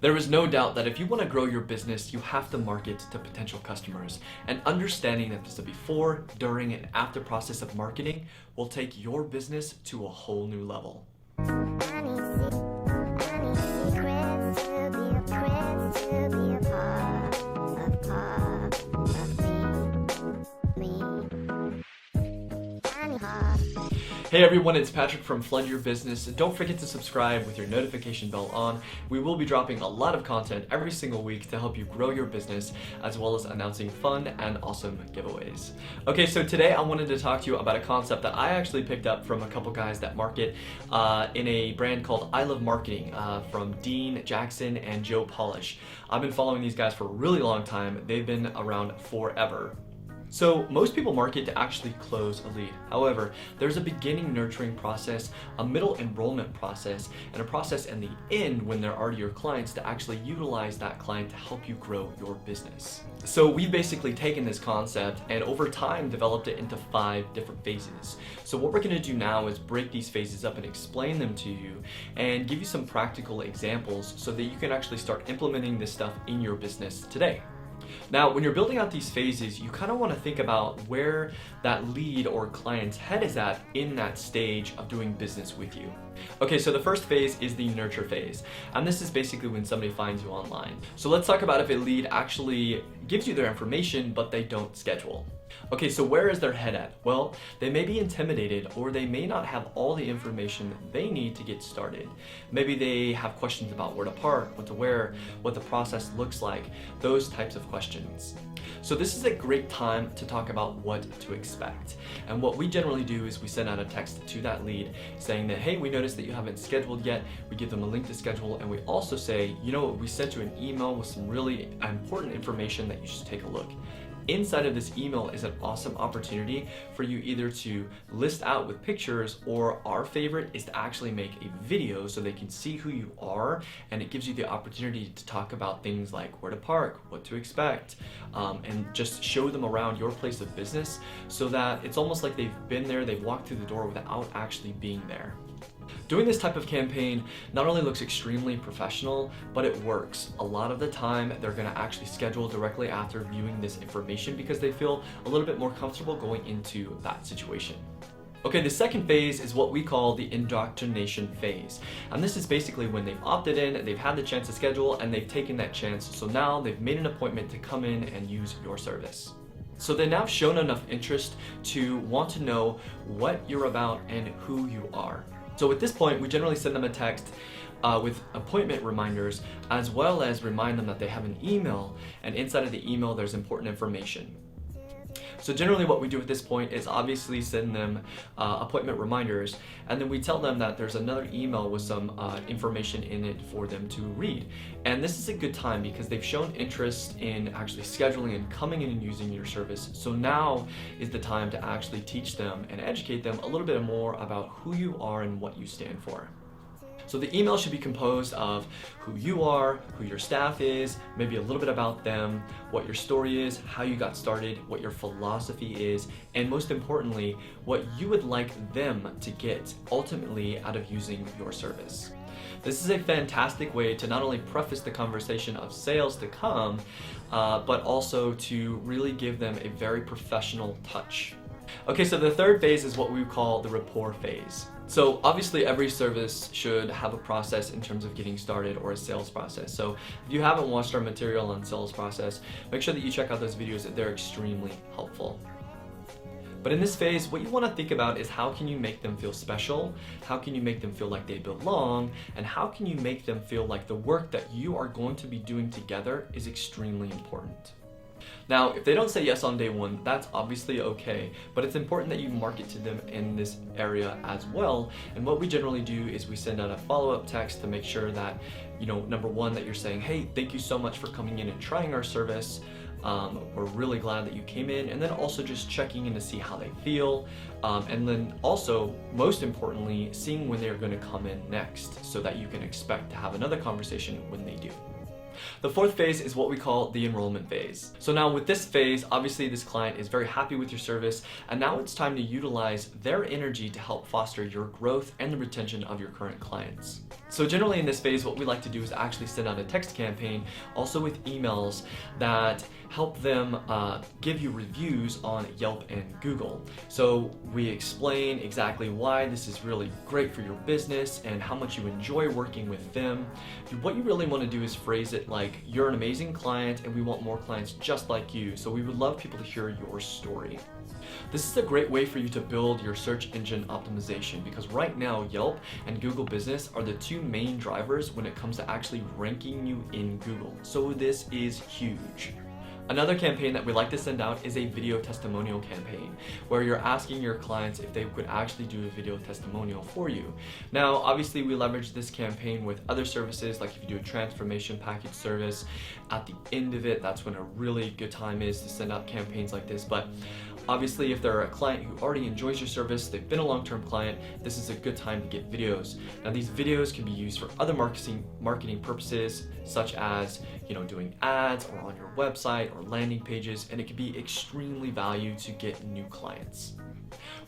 There is no doubt that if you want to grow your business, you have to market to potential customers. And understanding that there's a before, during, and after process of marketing will take your business to a whole new level. Hey everyone, it's Patrick from Flood Your Business. Don't forget to subscribe with your notification bell on. We will be dropping a lot of content every single week to help you grow your business, as well as announcing fun and awesome giveaways. Okay, so today I wanted to talk to you about a concept that I actually picked up from a couple guys that market in a brand called I Love Marketing from Dean Jackson and Joe Polish. I've been following these guys for a really long time. They've been around forever. So most people market to actually close a lead. However, there's a beginning nurturing process, a middle enrollment process, and a process in the end when they're already your clients to actually utilize that client to help you grow your business. So we've basically taken this concept and over time developed it into 5 different phases. So what we're going to do now is break these phases up and explain them to you and give you some practical examples so that you can actually start implementing this stuff in your business today. Now, when you're building out these phases, you kind of want to think about where that lead or client's head is at in that stage of doing business with you. Okay, so the first phase is the nurture phase, and this is basically when somebody finds you online. So let's talk about if a lead actually gives you their information, but they don't schedule. Okay, so where is their head at? Well, they may be intimidated or they may not have all the information they need to get started. Maybe they have questions about where to park, what to wear, what the process looks like, those types of questions. So this is a great time to talk about what to expect. And what we generally do is we send out a text to that lead saying that, hey, we noticed that you haven't scheduled yet. We give them a link to schedule, and we also say, you know, we sent you an email with some really important information that you should take a look. Inside of this email is an awesome opportunity for you either to list out with pictures, or our favorite is to actually make a video so they can see who you are, and it gives you the opportunity to talk about things like where to park, what to expect, and just show them around your place of business so that it's almost like they've been there, they've walked through the door without actually being there. Doing this type of campaign not only looks extremely professional, but it works. A lot of the time, they're gonna actually schedule directly after viewing this information because they feel a little bit more comfortable going into that situation. Okay, the second phase is what we call the Indoctrination Phase. And this is basically when they've opted in, they've had the chance to schedule, and they've taken that chance. So now they've made an appointment to come in and use your service. So they've now shown enough interest to want to know what you're about and who you are. So at this point, we generally send them a text with appointment reminders, as well as remind them that they have an email, and inside of the email there's important information. So generally what we do at this point is obviously send them appointment reminders, and then we tell them that there's another email with some information in it for them to read. And this is a good time because they've shown interest in actually scheduling and coming in and using your service. So now is the time to actually teach them and educate them a little bit more about who you are and what you stand for. So the email should be composed of who you are, who your staff is, maybe a little bit about them, what your story is, how you got started, what your philosophy is, and most importantly, what you would like them to get ultimately out of using your service. This is a fantastic way to not only preface the conversation of sales to come, but also to really give them a very professional touch. Okay, so the third phase is what we call the Rapport Phase. So obviously every service should have a process in terms of getting started, or a sales process. So if you haven't watched our material on sales process, make sure that you check out those videos. They're extremely helpful. But in this phase, what you want to think about is how can you make them feel special, how can you make them feel like they belong, and how can you make them feel like the work that you are going to be doing together is extremely important. Now, if they don't say yes on day one, that's obviously okay, but it's important that you market to them in this area as well. And what we generally do is we send out a follow-up text to make sure that, number one, that you're saying, hey, thank you so much for coming in and trying our service. We're really glad that you came in, and then also just checking in to see how they feel, and then also, most importantly, seeing when they're going to come in next so that you can expect to have another conversation when they do. The fourth phase is what we call the enrollment phase. So now with this phase, obviously this client is very happy with your service, and now it's time to utilize their energy to help foster your growth and the retention of your current clients. So generally in this phase, what we like to do is actually send out a text campaign, also with emails that help them give you reviews on Yelp and Google. So we explain exactly why this is really great for your business and how much you enjoy working with them. What you really want to do is phrase it like, you're an amazing client and we want more clients just like you. So we would love people to hear your story. This is a great way for you to build your search engine optimization, because right now Yelp and Google Business are the two main drivers when it comes to actually ranking you in Google. So this is huge. Another campaign that we like to send out is a video testimonial campaign, where you're asking your clients if they could actually do a video testimonial for you. Now, obviously we leverage this campaign with other services, like if you do a transformation package service, at the end of it, that's when a really good time is to send out campaigns like this. But obviously, if they're a client who already enjoys your service, they've been a long-term client, this is a good time to get videos. Now, these videos can be used for other marketing purposes, such as doing ads or on your website or landing pages, and it can be extremely valued to get new clients.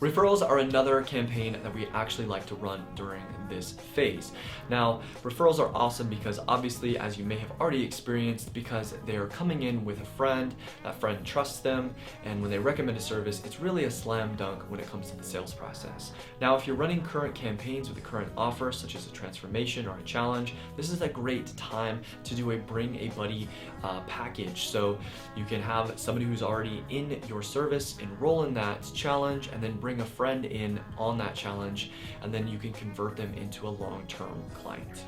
Referrals are another campaign that we actually like to run during this phase. Now, referrals are awesome because obviously, as you may have already experienced, because they're coming in with a friend, that friend trusts them, and when they recommend a service, it's really a slam dunk when it comes to the sales process. Now, if you're running current campaigns with a current offer, such as a transformation or a challenge, this is a great time to do a bring a buddy package. So you can have somebody who's already in your service enroll in that challenge, and then bring a friend in on that challenge, and then you can convert them into a long-term client.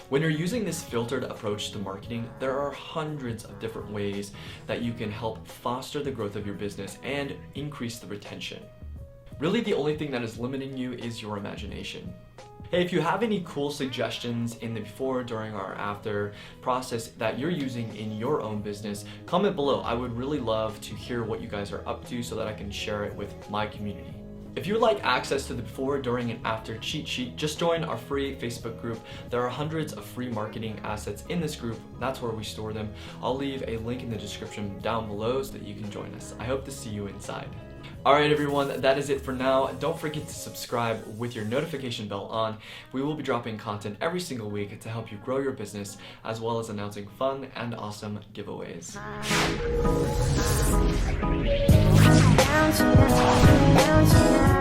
When you're using this filtered approach to marketing, there are hundreds of different ways that you can help foster the growth of your business and increase the retention. Really, the only thing that is limiting you is your imagination. Hey, if you have any cool suggestions in the before, during, or after process that you're using in your own business, comment below. I would really love to hear what you guys are up to so that I can share it with my community. If you would like access to the before, during, and after cheat sheet, just join our free Facebook group. There are hundreds of free marketing assets in this group. That's where we store them. I'll leave a link in the description down below so that you can join us. I hope to see you inside. Alright everyone, that is it for now. Don't forget to subscribe with your notification bell on. We will be dropping content every single week to help you grow your business, as well as announcing fun and awesome giveaways. Down to